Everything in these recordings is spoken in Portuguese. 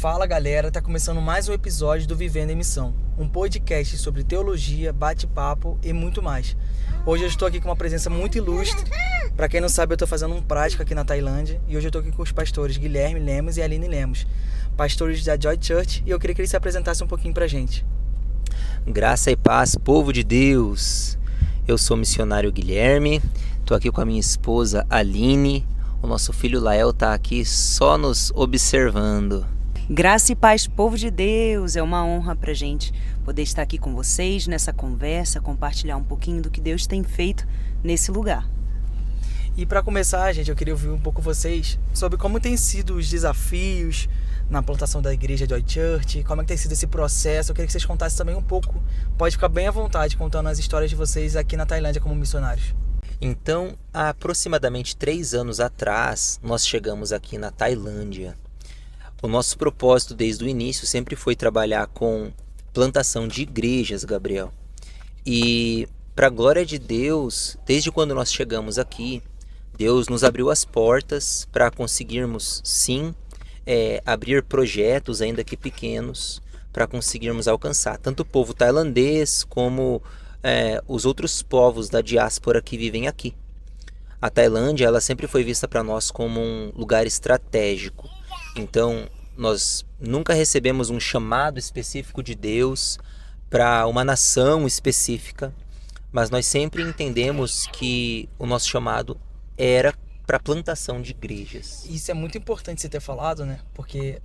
Fala galera, tá começando mais um episódio do Vivendo em Missão, um podcast sobre teologia, bate-papo e muito mais. Hoje eu estou aqui com uma presença muito ilustre. Para quem não sabe, eu estou fazendo um prático aqui na Tailândia e hoje eu estou aqui com os pastores Guilherme Lemos e Aline Lemos, pastores da Joy Church, e eu queria que eles se apresentassem um pouquinho pra gente. Graça e paz, povo de Deus. Eu sou o missionário Guilherme, estou aqui com a minha esposa Aline. O nosso filho Lael está aqui só nos observando. Graça e paz, povo de Deus. É uma honra pra gente poder estar aqui com vocês nessa conversa, compartilhar um pouquinho do que Deus tem feito nesse lugar. E para começar, gente, eu queria ouvir um pouco vocês sobre como tem sido os desafios na plantação da igreja Joy Church, como é que tem sido esse processo. Eu queria que vocês contassem também um pouco, pode ficar bem à vontade contando as histórias de vocês aqui na Tailândia como missionários. Então, há aproximadamente 3 anos atrás, nós chegamos aqui na Tailândia. O nosso propósito desde o início sempre foi trabalhar com plantação de igrejas, Gabriel. E, para a glória de Deus, desde quando nós chegamos aqui, Deus nos abriu as portas para conseguirmos, sim, abrir projetos, ainda que pequenos, para conseguirmos alcançar tanto o povo tailandês como os outros povos da diáspora que vivem aqui. A Tailândia, ela sempre foi vista para nós como um lugar estratégico. Então, nós nunca recebemos um chamado específico de Deus para uma nação específica, mas nós sempre entendemos que o nosso chamado era para a plantação de igrejas. Isso é muito importante você ter falado, né? Porque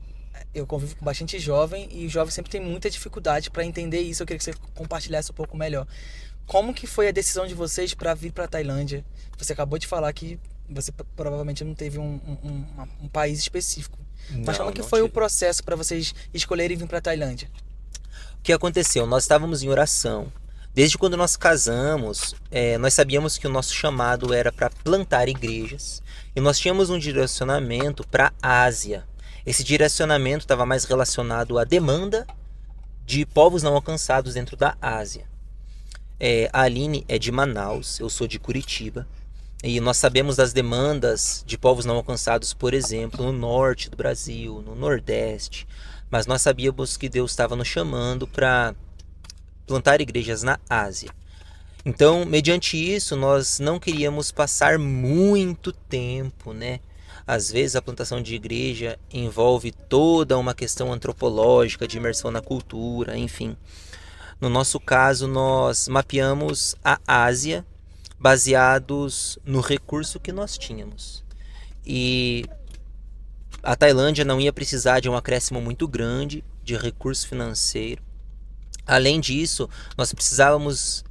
eu convivo com bastante jovem e o jovem sempre tem muita dificuldade para entender isso. Eu queria que você compartilhasse um pouco melhor. Como que foi a decisão de vocês para vir para a Tailândia? Você acabou de falar que você provavelmente não teve um país específico. Mas como que foi o processo para vocês escolherem vir para a Tailândia? O que aconteceu? Nós estávamos em oração. Desde quando nós casamos, nós sabíamos que o nosso chamado era para plantar igrejas. E nós tínhamos um direcionamento para a Ásia. Esse direcionamento estava mais relacionado à demanda de povos não alcançados dentro da Ásia. A Aline é de Manaus, eu sou de Curitiba. E nós sabemos das demandas de povos não alcançados, por exemplo, no norte do Brasil, no nordeste. Mas nós sabíamos que Deus estava nos chamando para plantar igrejas na Ásia. Então, mediante isso, nós não queríamos passar muito tempo, né? Às vezes a plantação de igreja envolve toda uma questão antropológica, de imersão na cultura, enfim. No nosso caso, nós mapeamos a Ásia baseados no recurso que nós tínhamos. E a Tailândia não ia precisar de um acréscimo muito grande de recurso financeiro. Além disso, nós precisávamos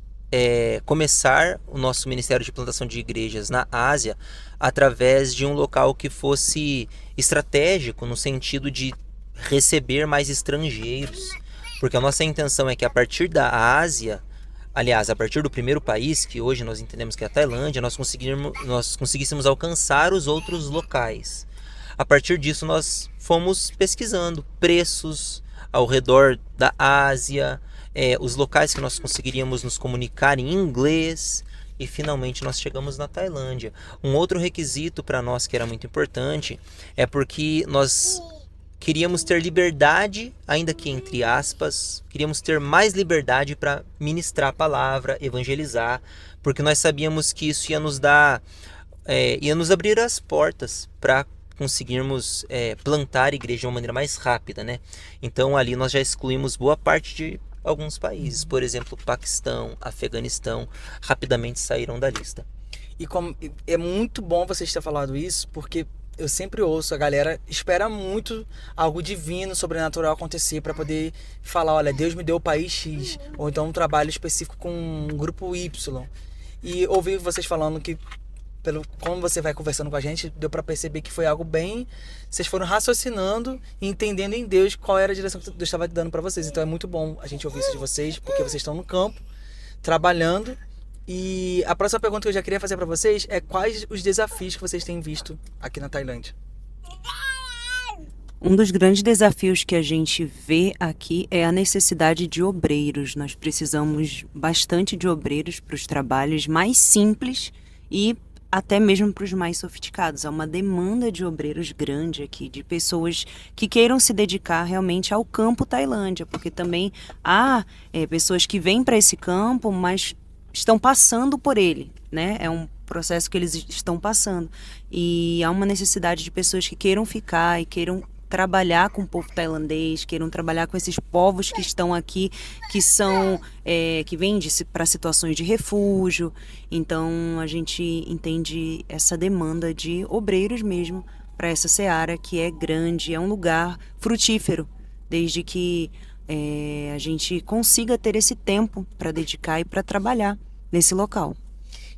começar o nosso Ministério de Plantação de Igrejas na Ásia através de um local que fosse estratégico no sentido de receber mais estrangeiros. Porque a nossa intenção é que a partir da Ásia, aliás, a partir do primeiro país, que hoje nós entendemos que é a Tailândia, nós conseguíssemos alcançar os outros locais. A partir disso, nós fomos pesquisando preços ao redor da Ásia, os locais que nós conseguiríamos nos comunicar em inglês, e finalmente nós chegamos na Tailândia. Um outro requisito para nós que era muito importante é porque nós queríamos ter liberdade, ainda que entre aspas, queríamos ter mais liberdade para ministrar a palavra, evangelizar, porque nós sabíamos que isso ia nos dar, ia nos abrir as portas para conseguirmos plantar a igreja de uma maneira mais rápida, né? Então ali nós já excluímos boa parte de alguns países, por exemplo, Paquistão, Afeganistão, rapidamente saíram da lista. E como é muito bom vocês terem falado isso, porque eu sempre ouço a galera espera muito algo divino, sobrenatural acontecer para poder falar, olha, Deus me deu o país X, ou então um trabalho específico com um grupo Y. E ouvir vocês falando que, como você vai conversando com a gente, deu para perceber que foi algo bem... Vocês foram raciocinando e entendendo em Deus qual era a direção que Deus estava dando para vocês. Então é muito bom a gente ouvir isso de vocês, porque vocês estão no campo, trabalhando. E a próxima pergunta que eu já queria fazer para vocês é quais os desafios que vocês têm visto aqui na Tailândia? Um dos grandes desafios que a gente vê aqui é a necessidade de obreiros. Nós precisamos bastante de obreiros para os trabalhos mais simples e até mesmo para os mais sofisticados. Há uma demanda de obreiros grande aqui, de pessoas que queiram se dedicar realmente ao campo Tailândia, porque também há pessoas que vêm para esse campo, mas estão passando por ele, né? É um processo que eles estão passando. E há uma necessidade de pessoas que queiram ficar e queiram trabalhar com o povo tailandês, queiram trabalhar com esses povos que estão aqui, que são que vêm para situações de refúgio. Então a gente entende essa demanda de obreiros mesmo para essa seara que é grande, é um lugar frutífero, desde que a gente consiga ter esse tempo para dedicar e para trabalhar nesse local.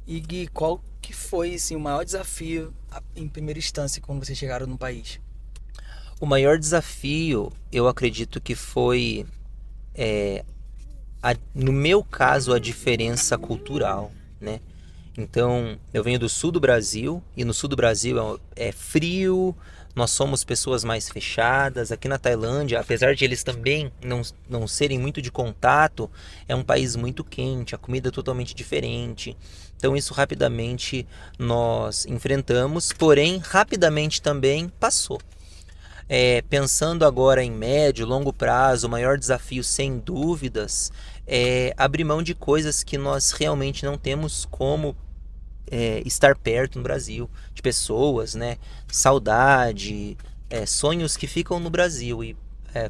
E Gui, qual que foi assim, o maior desafio em primeira instância quando vocês chegaram no país? O maior desafio, eu acredito que foi, no meu caso, a diferença cultural, né? Então, eu venho do sul do Brasil, e no sul do Brasil é frio, nós somos pessoas mais fechadas. Aqui na Tailândia, apesar de eles também não serem muito de contato, é um país muito quente, a comida é totalmente diferente. Então, isso rapidamente nós enfrentamos, porém, rapidamente também passou. Pensando agora em médio, longo prazo, o maior desafio, sem dúvidas, é abrir mão de coisas que nós realmente não temos como estar perto no Brasil, de pessoas, né? Saudade, sonhos que ficam no Brasil. E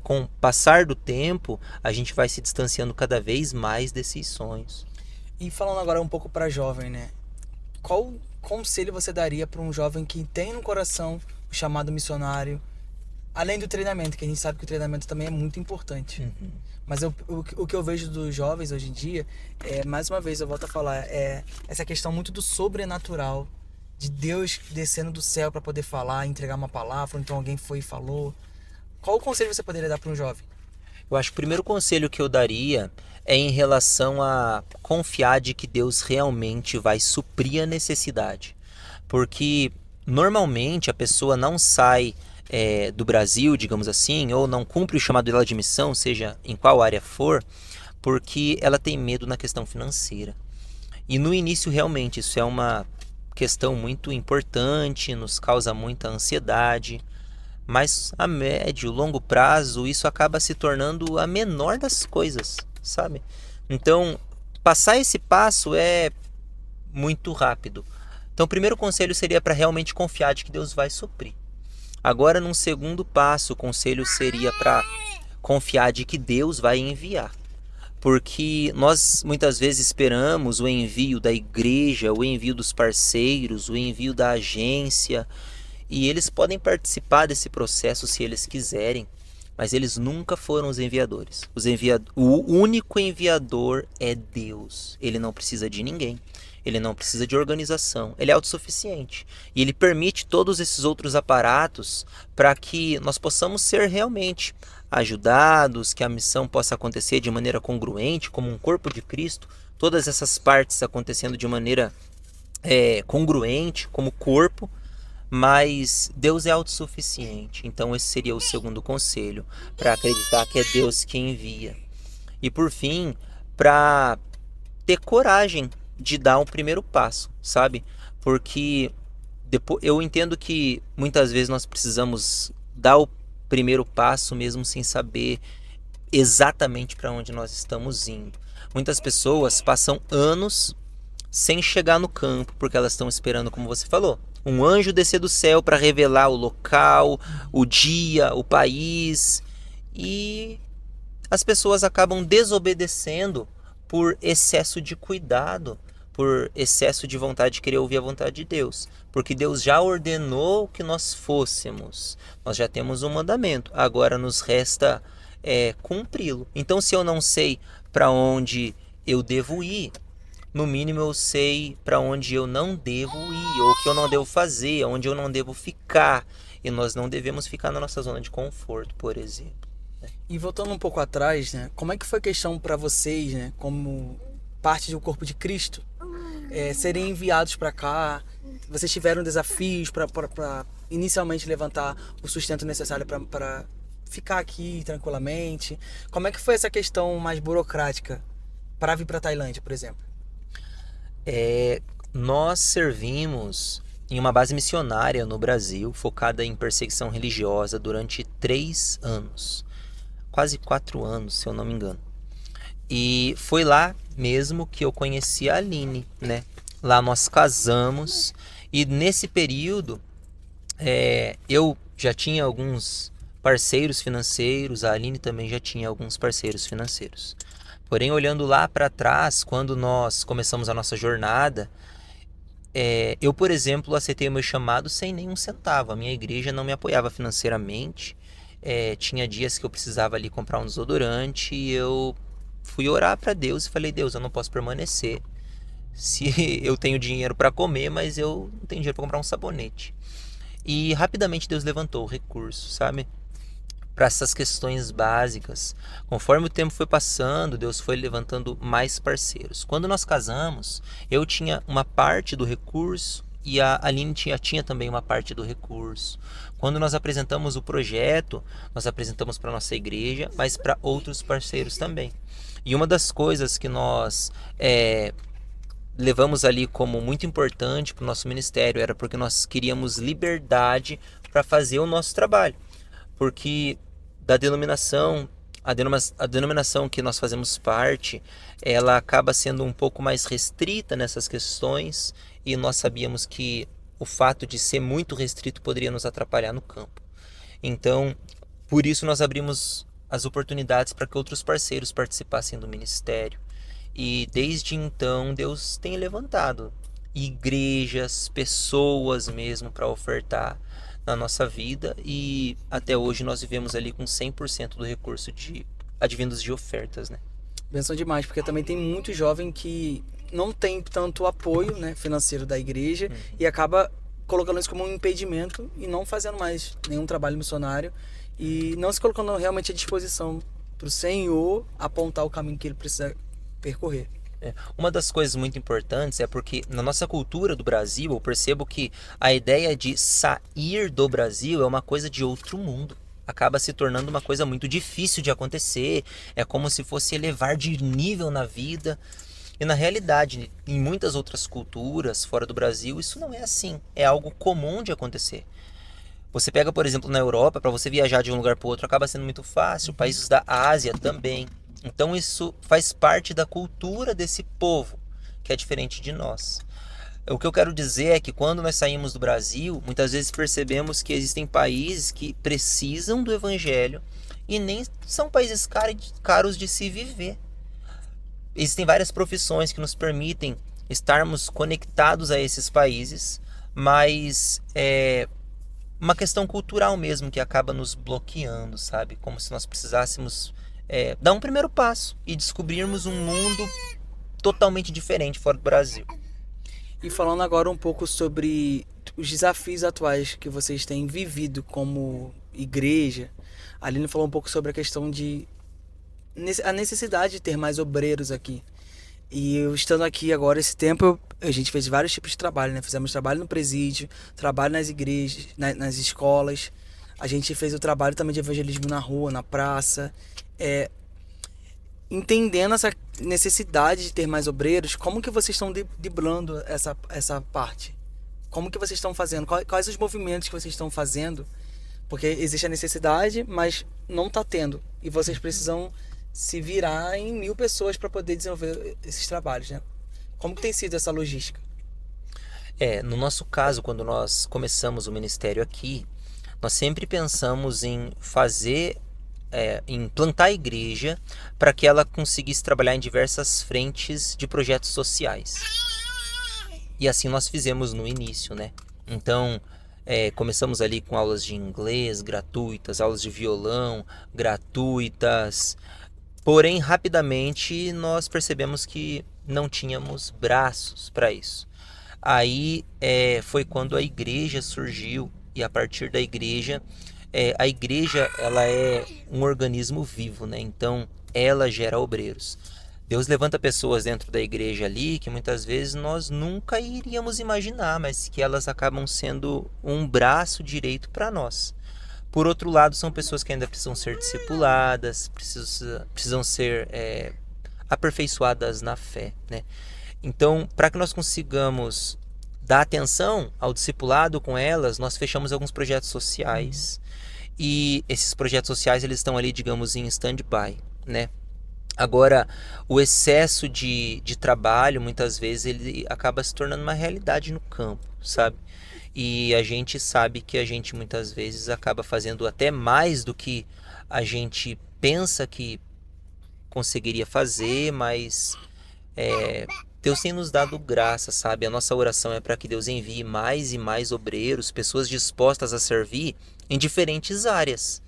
com o passar do tempo, a gente vai se distanciando cada vez mais desses sonhos. E falando agora um pouco para jovem, né? Qual conselho você daria para um jovem que tem no coração o chamado missionário? Além do treinamento, que a gente sabe que o treinamento também é muito importante. Uhum. Mas o que eu vejo dos jovens hoje em dia, mais uma vez eu volto a falar, essa questão muito do sobrenatural, de Deus descendo do céu para poder falar, entregar uma palavra, ou então alguém foi e falou. Qual o conselho você poderia dar para um jovem? Eu acho que o primeiro conselho que eu daria é em relação a confiar de que Deus realmente vai suprir a necessidade. Porque normalmente a pessoa não sai do Brasil, digamos assim, ou não cumpre o chamado dela de missão, seja em qual área for, porque ela tem medo na questão financeira. E no início realmente isso é uma questão muito importante, nos causa muita ansiedade, mas a médio, longo prazo isso acaba se tornando a menor das coisas, sabe? Então, passar esse passo é muito rápido. Então, o primeiro conselho seria para realmente confiar de que Deus vai suprir. Agora, num segundo passo, o conselho seria para confiar de que Deus vai enviar. Porque nós muitas vezes esperamos o envio da igreja, o envio dos parceiros, o envio da agência, e eles podem participar desse processo se eles quiserem, mas eles nunca foram os enviadores. O único enviador é Deus. Ele não precisa de ninguém. Ele não precisa de organização, ele é autossuficiente. E ele permite todos esses outros aparatos para que nós possamos ser realmente ajudados, que a missão possa acontecer de maneira congruente, como um corpo de Cristo, todas essas partes acontecendo de maneira congruente, como corpo, mas Deus é autossuficiente. Então esse seria o segundo conselho, para acreditar que é Deus quem envia. E por fim, para ter coragem de dar um primeiro passo, sabe? Porque eu entendo que muitas vezes nós precisamos dar o primeiro passo mesmo sem saber exatamente para onde nós estamos indo. Muitas pessoas passam anos sem chegar no campo, porque elas estão esperando, como você falou, um anjo descer do céu para revelar o local, o dia, o país, e as pessoas acabam desobedecendo por excesso de cuidado, por excesso de vontade de querer ouvir a vontade de Deus. Porque Deus já ordenou que nós fôssemos. Nós já temos um mandamento. Agora nos resta cumpri-lo. Então, se eu não sei para onde eu devo ir, no mínimo eu sei para onde eu não devo ir, ou o que eu não devo fazer, onde eu não devo ficar. E nós não devemos ficar na nossa zona de conforto, por exemplo. E voltando um pouco atrás, né? Como é que foi a questão para vocês, né? Como parte do corpo de Cristo, serem enviados para cá? Vocês tiveram desafios para inicialmente levantar o sustento necessário para ficar aqui tranquilamente? Como é que foi essa questão mais burocrática para vir para a Tailândia, por exemplo? Nós servimos em uma base missionária no Brasil, focada em perseguição religiosa durante 3 anos. Quase 4 anos, se eu não me engano. E foi lá mesmo que eu conheci a Aline, né? Lá nós casamos e nesse período eu já tinha alguns parceiros financeiros, a Aline também já tinha alguns parceiros financeiros. Porém, olhando lá para trás, quando nós começamos a nossa jornada, eu, por exemplo, aceitei o meu chamado sem nenhum centavo. A minha igreja não me apoiava financeiramente. Tinha dias que eu precisava ali comprar um desodorante e eu fui orar para Deus e falei: Deus, eu não posso permanecer se eu tenho dinheiro para comer, mas eu não tenho dinheiro para comprar um sabonete. E rapidamente Deus levantou o recurso, sabe? Para essas questões básicas. Conforme o tempo foi passando, Deus foi levantando mais parceiros. Quando nós casamos, eu tinha uma parte do recurso e a Aline tinha também uma parte do recurso. Quando nós apresentamos o projeto, nós apresentamos para a nossa igreja, mas para outros parceiros também. E uma das coisas que nós levamos ali como muito importante para o nosso ministério era porque nós queríamos liberdade para fazer o nosso trabalho. Porque da denominação, a denominação que nós fazemos parte, ela acaba sendo um pouco mais restrita nessas questões e nós sabíamos que o fato de ser muito restrito poderia nos atrapalhar no campo. Então, por isso nós abrimos as oportunidades para que outros parceiros participassem do ministério. E desde então Deus tem levantado igrejas, pessoas mesmo para ofertar na nossa vida e até hoje nós vivemos ali com 100% do recurso advindos de ofertas, né? Benção demais, porque também tem muito jovem que não tem tanto apoio, né, financeiro da igreja e acaba colocando isso como um impedimento e não fazendo mais nenhum trabalho missionário e não se colocando realmente à disposição para o Senhor apontar o caminho que ele precisa percorrer. Uma das coisas muito importantes é porque na nossa cultura do Brasil eu percebo que a ideia de sair do Brasil é uma coisa de outro mundo. Acaba se tornando uma coisa muito difícil de acontecer, é como se fosse elevar de nível na vida. E na realidade, em muitas outras culturas fora do Brasil, isso não é assim, é algo comum de acontecer. Você pega, por exemplo, na Europa, para você viajar de um lugar para o outro acaba sendo muito fácil, países da Ásia também. Então isso faz parte da cultura desse povo, que é diferente de nós. O que eu quero dizer é que quando nós saímos do Brasil, muitas vezes percebemos que existem países que precisam do evangelho e nem são países caros de se viver. Existem várias profissões que nos permitem estarmos conectados a esses países, mas é uma questão cultural mesmo que acaba nos bloqueando, sabe? Como se nós precisássemos dar um primeiro passo e descobrirmos um mundo totalmente diferente fora do Brasil. E falando agora um pouco sobre os desafios atuais que vocês têm vivido como igreja, a Aline falou um pouco sobre a questão de a necessidade de ter mais obreiros aqui. E eu estando aqui agora, esse tempo, a gente fez vários tipos de trabalho, né? Fizemos trabalho no presídio, trabalho nas igrejas, nas escolas. A gente fez o trabalho também de evangelismo na rua, na praça. Entendendo essa necessidade de ter mais obreiros, como que vocês estão driblando essa parte? Como que vocês estão fazendo? Quais os movimentos que vocês estão fazendo? Porque existe a necessidade, mas não está tendo. E vocês precisam se virar em 1000 pessoas para poder desenvolver esses trabalhos, né? Como que tem sido essa logística? No nosso caso, quando nós começamos o ministério aqui, nós sempre pensamos em em plantar a igreja para que ela conseguisse trabalhar em diversas frentes de projetos sociais. E assim nós fizemos no início, né? Então, começamos ali com aulas de inglês gratuitas, aulas de violão gratuitas. Porém, rapidamente nós percebemos que não tínhamos braços para isso. Aí foi quando a igreja surgiu e a partir da igreja a igreja ela é um organismo vivo, né? Então ela gera obreiros. Deus levanta pessoas dentro da igreja ali que muitas vezes nós nunca iríamos imaginar, mas que elas acabam sendo um braço direito para nós. Por outro lado, são pessoas que ainda precisam ser discipuladas, precisam ser aperfeiçoadas na fé, né? Então, para que nós consigamos dar atenção ao discipulado com elas, nós fechamos alguns projetos sociais. E esses projetos sociais, eles estão ali, digamos, em stand-by, né? Agora, o excesso de trabalho, muitas vezes, ele acaba se tornando uma realidade no campo, sabe? E a gente sabe que a gente, muitas vezes, acaba fazendo até mais do que a gente pensa que conseguiria fazer, mas Deus tem nos dado graça, sabe? A nossa oração é para que Deus envie mais e mais obreiros, pessoas dispostas a servir em diferentes áreas.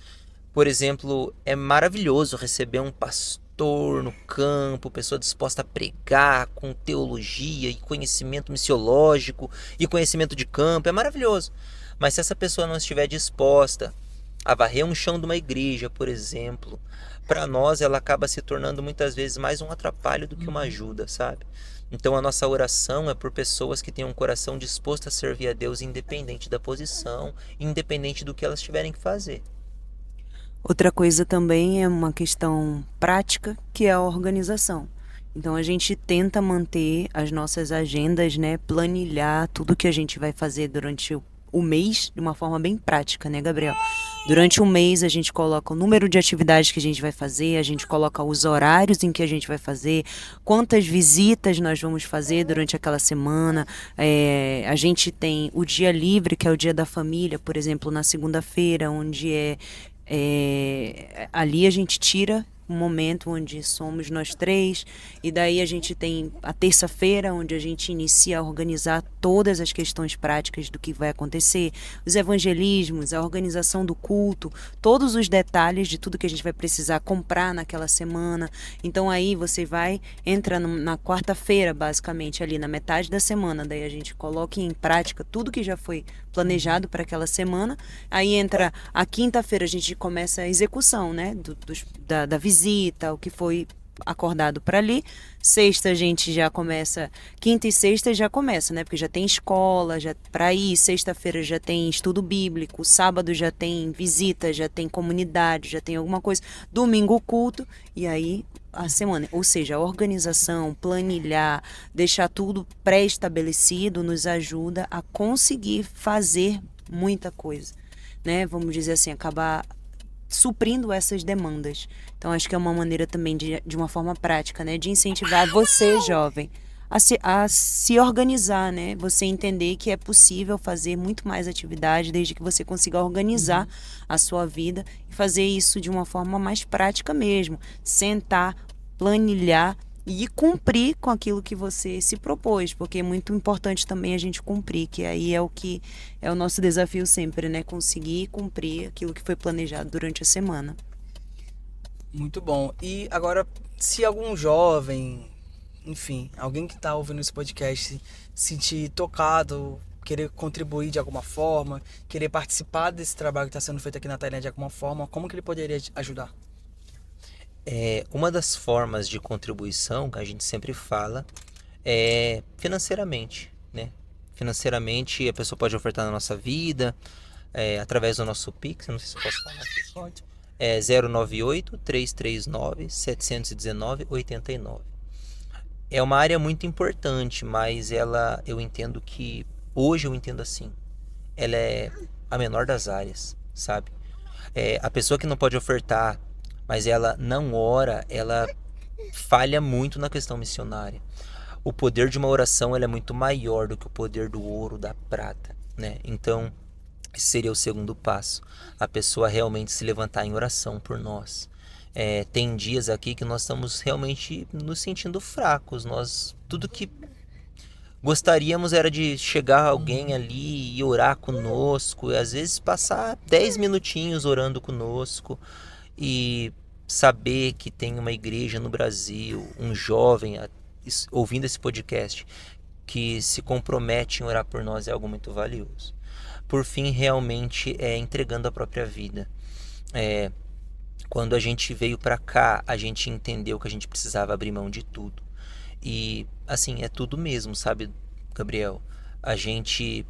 Por exemplo, é maravilhoso receber um pastor no campo, pessoa disposta a pregar com teologia e conhecimento missiológico e conhecimento de campo, é maravilhoso. Mas se essa pessoa não estiver disposta a varrer um chão de uma igreja, por exemplo, para nós ela acaba se tornando muitas vezes mais um atrapalho do que uma ajuda, sabe? Então a nossa oração é por pessoas que tenham um coração disposto a servir a Deus independente da posição, independente do que elas tiverem que fazer. Outra coisa também é uma questão prática, que é a organização. Então a gente tenta manter as nossas agendas, né, planilhar tudo que a gente vai fazer durante o mês de uma forma bem prática, né, Gabriel? Durante o mês a gente coloca o número de atividades que a gente vai fazer, a gente coloca os horários em que a gente vai fazer, quantas visitas nós vamos fazer durante aquela semana. A gente tem o dia livre, que é o dia da família, por exemplo, na segunda-feira, onde ali a gente tira um momento onde somos nós três, e daí a gente tem a terça-feira, onde a gente inicia a organizar todas as questões práticas do que vai acontecer, os evangelismos, a organização do culto, todos os detalhes de tudo que a gente vai precisar comprar naquela semana. Então aí você entra na quarta-feira, basicamente, ali na metade da semana, daí a gente coloca em prática tudo que já foi planejado para aquela semana. Aí entra a quinta-feira, a gente começa a execução, né, da visita, o que foi acordado para ali. Sexta a gente já começa, quinta e sexta já começa, né, porque já tem escola, já para ir. Sexta-feira já tem estudo bíblico, sábado já tem visita, já tem comunidade, já tem alguma coisa. Domingo culto, e aí a semana, ou seja, a organização, planilhar, deixar tudo pré-estabelecido nos ajuda a conseguir fazer muita coisa, né? Vamos dizer assim, acabar suprindo essas demandas. Então acho que é uma maneira também de uma forma prática, né, de incentivar você, jovem, a se organizar, né? Você entender que é possível fazer muito mais atividade desde que você consiga organizar a sua vida e fazer isso de uma forma mais prática mesmo. Sentar, planilhar e cumprir com aquilo que você se propôs, porque é muito importante também a gente cumprir, que aí é o que é o nosso desafio sempre, né? Conseguir cumprir aquilo que foi planejado durante a semana. Muito bom. E agora, se algum jovem, enfim, alguém que está ouvindo esse podcast se sentir tocado, querer contribuir de alguma forma, querer participar desse trabalho que está sendo feito aqui na Tailândia de alguma forma, como que ele poderia ajudar? Uma das formas de contribuição que a gente sempre fala é financeiramente, né? Financeiramente a pessoa pode ofertar na nossa vida, através do nosso Pix, não sei se eu posso falar aqui. Pode. 098-339-719-89. É uma área muito importante, mas eu entendo que, hoje eu entendo assim, ela é a menor das áreas, sabe? A pessoa que não pode ofertar, mas ela não ora, ela falha muito na questão missionária. O poder de uma oração ele é muito maior do que o poder do ouro, da prata, né? Então, esse seria o segundo passo. A pessoa realmente se levantar em oração por nós. Tem dias aqui que nós estamos realmente nos sentindo fracos. Tudo que gostaríamos era de chegar alguém ali e orar conosco. E às vezes passar 10 minutinhos orando conosco. E saber que tem uma igreja no Brasil, um jovem ouvindo esse podcast, que se compromete em orar por nós é algo muito valioso. Por fim, realmente entregando a própria vida. Quando a gente veio para cá, a gente entendeu que a gente precisava abrir mão de tudo. E, assim, é tudo mesmo, sabe, Gabriel? A gente,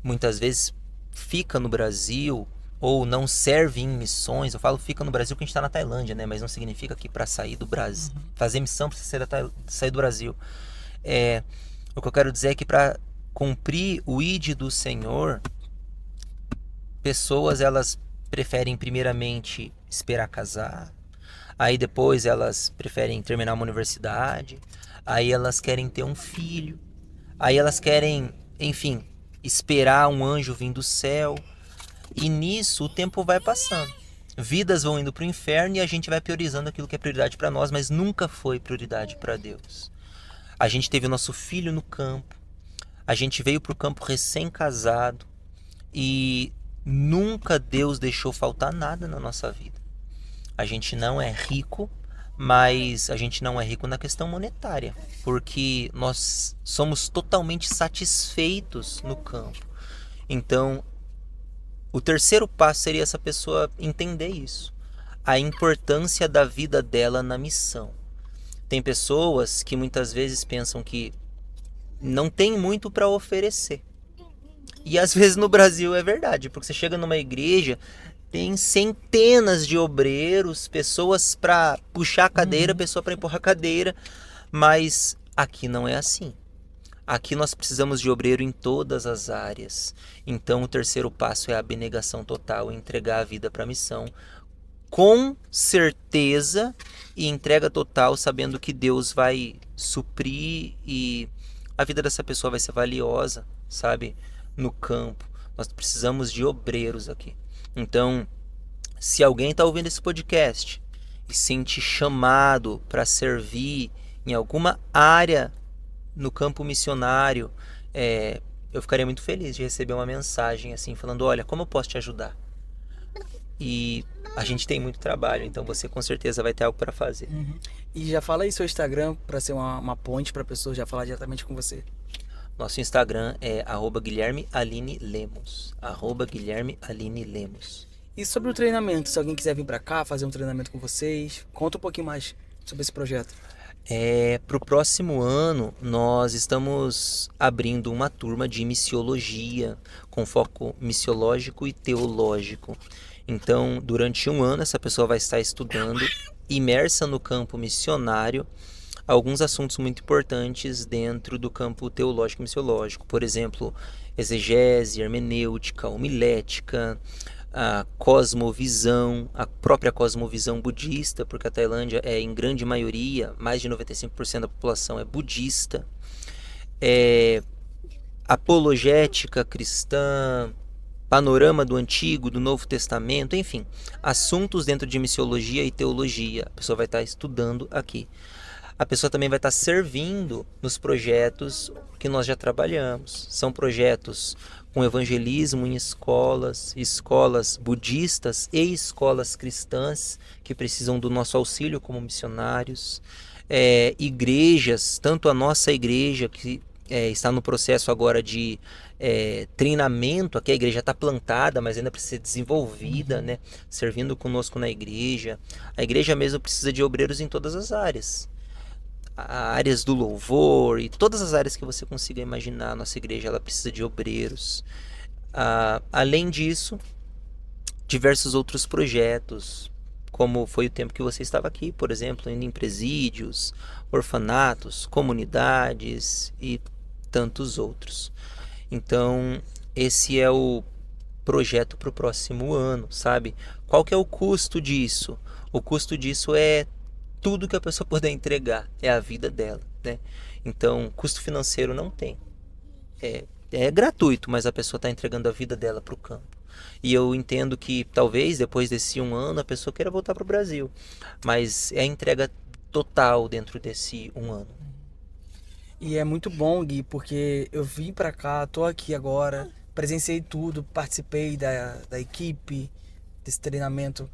muitas vezes, fica no Brasil ou não serve em missões. Eu falo fica no Brasil porque a gente está na Tailândia, né? Mas não significa que para sair do Brasil, fazer missão precisa sair do Brasil. O que eu quero dizer é que para cumprir o ID do Senhor, pessoas elas preferem primeiramente esperar casar, aí depois elas preferem terminar uma universidade, aí elas querem ter um filho, aí elas querem, enfim, esperar um anjo vir do céu, e nisso o tempo vai passando. Vidas vão indo para o inferno e a gente vai priorizando aquilo que é prioridade para nós, mas nunca foi prioridade para Deus. A gente teve o nosso filho no campo, a gente veio para o campo recém-casado e nunca Deus deixou faltar nada na nossa vida. A gente não é rico, mas a gente não é rico na questão monetária, porque nós somos totalmente satisfeitos no campo. Então, o terceiro passo seria essa pessoa entender isso, a importância da vida dela na missão. Tem pessoas que muitas vezes pensam que não tem muito para oferecer. E às vezes no Brasil é verdade, porque você chega numa igreja, tem centenas de obreiros, pessoas para puxar a cadeira, pessoa para empurrar a cadeira, mas aqui não é assim. Aqui nós precisamos de obreiro em todas as áreas. Então o terceiro passo é a abnegação total, entregar a vida para a missão, com certeza e entrega total, sabendo que Deus vai suprir e a vida dessa pessoa vai ser valiosa, sabe? No campo. Nós precisamos de obreiros aqui. Então, se alguém está ouvindo esse podcast e sente chamado para servir em alguma área no campo missionário, eu ficaria muito feliz de receber uma mensagem assim, falando, olha, como eu posso te ajudar? E a gente tem muito trabalho, então você com certeza vai ter algo para fazer. E já fala aí seu Instagram para ser uma ponte para a pessoa já falar diretamente com você. Nosso Instagram é @GuilhermeAlineLemos. @GuilhermeAlineLemos. E sobre o treinamento, se alguém quiser vir para cá fazer um treinamento com vocês, conta um pouquinho mais sobre esse projeto. Para o próximo ano, nós estamos abrindo uma turma de missiologia, com foco missiológico e teológico. Então, durante um ano, essa pessoa vai estar estudando, imersa no campo missionário, alguns assuntos muito importantes dentro do campo teológico e missiológico. Por exemplo, exegese, hermenêutica, homilética, a cosmovisão, a própria cosmovisão budista, porque a Tailândia é, em grande maioria, mais de 95% da população é budista, apologética cristã, panorama do Antigo, do Novo Testamento, enfim, assuntos dentro de missiologia e teologia. A pessoa vai estar estudando aqui. A pessoa também vai estar servindo nos projetos que nós já trabalhamos. São projetos com evangelismo em escolas budistas e escolas cristãs que precisam do nosso auxílio como missionários. Igrejas, tanto a nossa igreja que está no processo agora de treinamento, aqui a igreja está plantada, mas ainda precisa ser desenvolvida, né? Servindo conosco na igreja. A igreja mesmo precisa de obreiros em todas as áreas. Áreas do louvor e todas as áreas que você consiga imaginar. A nossa igreja ela precisa de obreiros. Além disso, diversos outros projetos, como foi o tempo que você estava aqui, por exemplo, indo em presídios, orfanatos, comunidades e tantos outros. Então, esse é o projeto para o próximo ano, sabe? Qual que é o custo disso? O custo disso é tudo que a pessoa puder entregar, é a vida dela, né? Então, custo financeiro não tem. É gratuito, mas a pessoa está entregando a vida dela para o campo. E eu entendo que talvez depois desse um ano a pessoa queira voltar para o Brasil, mas é a entrega total dentro desse um ano. E é muito bom, Gui, porque eu vim pra cá, tô aqui agora, presenciei tudo, participei da equipe, desse treinamento.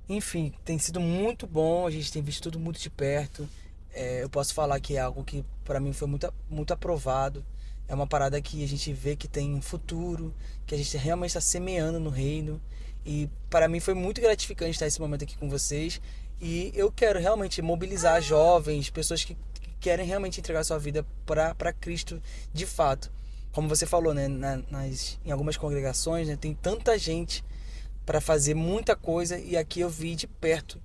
Enfim, tem sido muito bom, a gente tem visto tudo muito de perto. Eu posso falar que é algo que pra mim foi muito, muito aprovado. É uma parada que a gente vê que tem um futuro, que a gente realmente está semeando no reino. E para mim foi muito gratificante estar esse momento aqui com vocês. E eu quero realmente mobilizar jovens, pessoas que querem realmente entregar sua vida para Cristo de fato. Como você falou, né, em algumas congregações, né, tem tanta gente para fazer muita coisa, e aqui eu vi de perto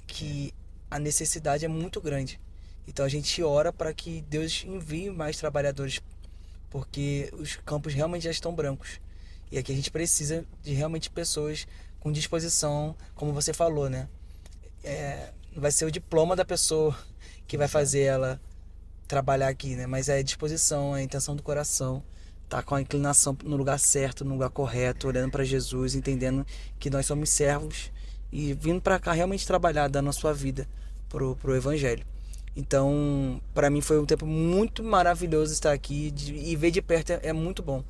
que a necessidade é muito grande. Então a gente ora para que Deus envie mais trabalhadores, porque os campos realmente já estão brancos. E aqui a gente precisa de realmente pessoas com disposição, como você falou, né? Não vai ser o diploma da pessoa que vai fazer ela trabalhar aqui, né? Mas é a disposição, a intenção do coração, tá com a inclinação no lugar certo, no lugar correto, olhando para Jesus, entendendo que nós somos servos e vindo para cá realmente trabalhar, dando a sua vida pro evangelho. Então, para mim foi um tempo muito maravilhoso estar aqui e ver de perto é muito bom.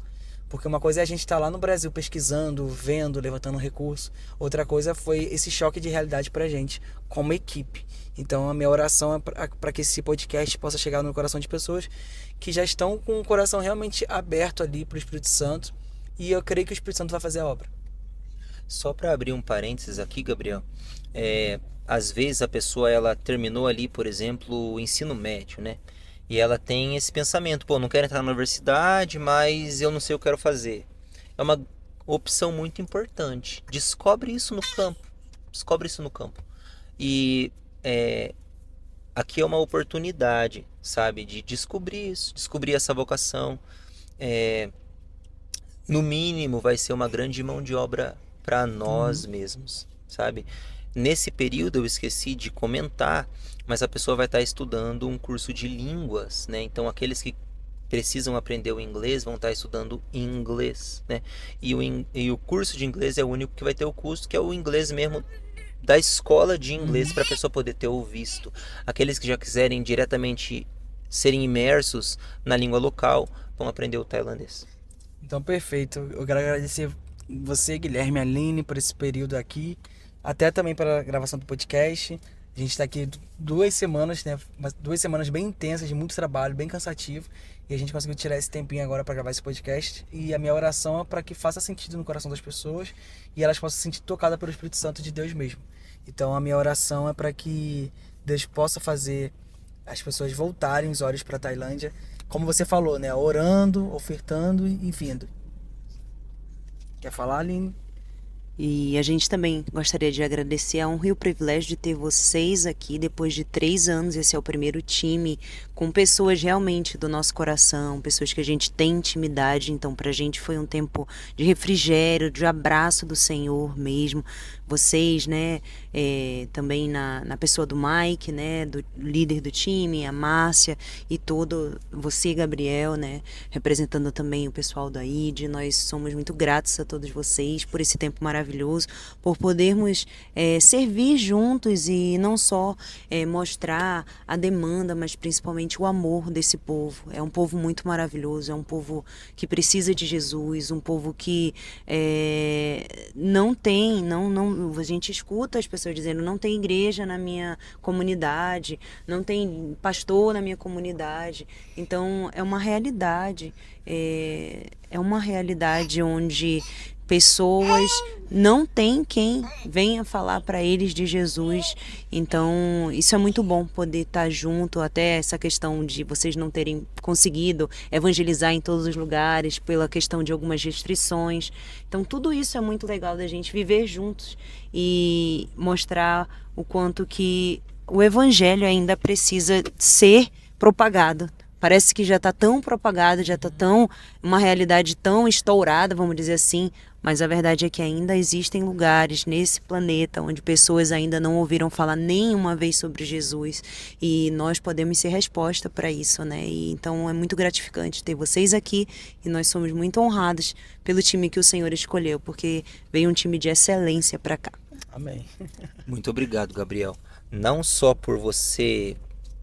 Porque uma coisa é a gente estar lá no Brasil pesquisando, vendo, levantando recurso. Outra coisa foi esse choque de realidade pra gente, como equipe. Então a minha oração é para que esse podcast possa chegar no coração de pessoas que já estão com o coração realmente aberto ali para o Espírito Santo. E eu creio que o Espírito Santo vai fazer a obra. Só para abrir um parênteses aqui, Gabriel, às vezes a pessoa ela terminou ali, por exemplo, o ensino médio, né? E ela tem esse pensamento, pô, não quero entrar na universidade, mas eu não sei o que eu quero fazer. É uma opção muito importante. Descobre isso no campo. Descobre isso no campo. E aqui é uma oportunidade, sabe, de descobrir isso, descobrir essa vocação. No mínimo, vai ser uma grande mão de obra para nós mesmos, sabe? Nesse período eu esqueci de comentar, mas a pessoa vai estar estudando um curso de línguas, né? Então aqueles que precisam aprender o inglês vão estar estudando inglês, né? E o curso de inglês é o único que vai ter o custo, que é o inglês mesmo da escola de inglês, para a pessoa poder ter o visto. Aqueles que já quiserem diretamente serem imersos na língua local vão aprender o tailandês. Então, perfeito. Eu quero agradecer você, Guilherme, Aline, por esse período aqui. Até também pela gravação do podcast. A gente está aqui 2 semanas, né? 2 semanas bem intensas, de muito trabalho, bem cansativo. E a gente conseguiu tirar esse tempinho agora para gravar esse podcast. E a minha oração é para que faça sentido no coração das pessoas e elas possam se sentir tocadas pelo Espírito Santo de Deus mesmo. Então, a minha oração é para que Deus possa fazer as pessoas voltarem os olhos para a Tailândia, como você falou, né? Orando, ofertando e vindo. Quer falar, Aline? E a gente também gostaria de agradecer a honra e o privilégio de ter vocês aqui depois de 3 anos. Esse é o primeiro time com pessoas realmente do nosso coração, pessoas que a gente tem intimidade. Então, pra gente foi um tempo de refrigério, de abraço do Senhor mesmo. Vocês, né, também na pessoa do Mike, né, do líder do time, a Márcia e todo, você, Gabriel, né, representando também o pessoal da ID. Nós somos muito gratos a todos vocês por esse tempo maravilhoso, por podermos servir juntos e não só mostrar a demanda, mas principalmente o amor desse povo. É um povo muito maravilhoso, é um povo que precisa de Jesus, um povo que não tem, a gente escuta as pessoas dizendo, não tem igreja na minha comunidade, não tem pastor na minha comunidade. Então é uma realidade, é uma realidade onde pessoas não têm quem venha falar para eles de Jesus. Então isso é muito bom, poder estar junto. Até essa questão de vocês não terem conseguido evangelizar em todos os lugares pela questão de algumas restrições. Então tudo isso é muito legal da gente viver juntos e mostrar o quanto que o evangelho ainda precisa ser propagado. Parece que já está tão propagado, já está tão uma realidade tão estourada, vamos dizer assim, mas a verdade é que ainda existem lugares nesse planeta onde pessoas ainda não ouviram falar nenhuma vez sobre Jesus, e nós podemos ser resposta para isso, né? E então é muito gratificante ter vocês aqui, e nós somos muito honrados pelo time que o Senhor escolheu, porque veio um time de excelência para cá. Amém. Muito obrigado, Gabriel. Não só por você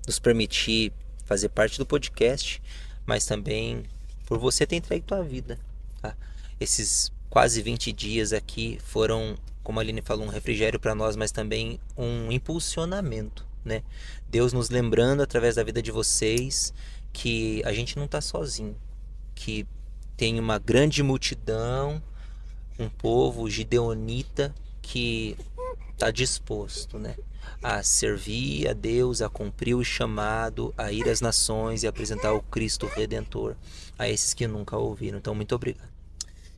nos permitir fazer parte do podcast, mas também por você ter entregue tua vida, tá? Esses quase 20 dias aqui foram, como a Aline falou, um refrigério para nós, mas também um impulsionamento, né? Deus nos lembrando através da vida de vocês que a gente não está sozinho, que tem uma grande multidão, um povo gideonita que está disposto, né, a servir a Deus, a cumprir o chamado, a ir às nações e apresentar o Cristo Redentor a esses que nunca ouviram. Então, muito obrigado.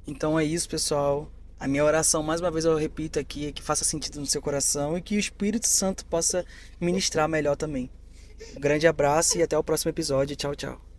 Então é isso, pessoal. A minha oração, mais uma vez eu repito aqui, é que faça sentido no seu coração e que o Espírito Santo possa ministrar melhor também. Um grande abraço e até o próximo episódio. Tchau, tchau.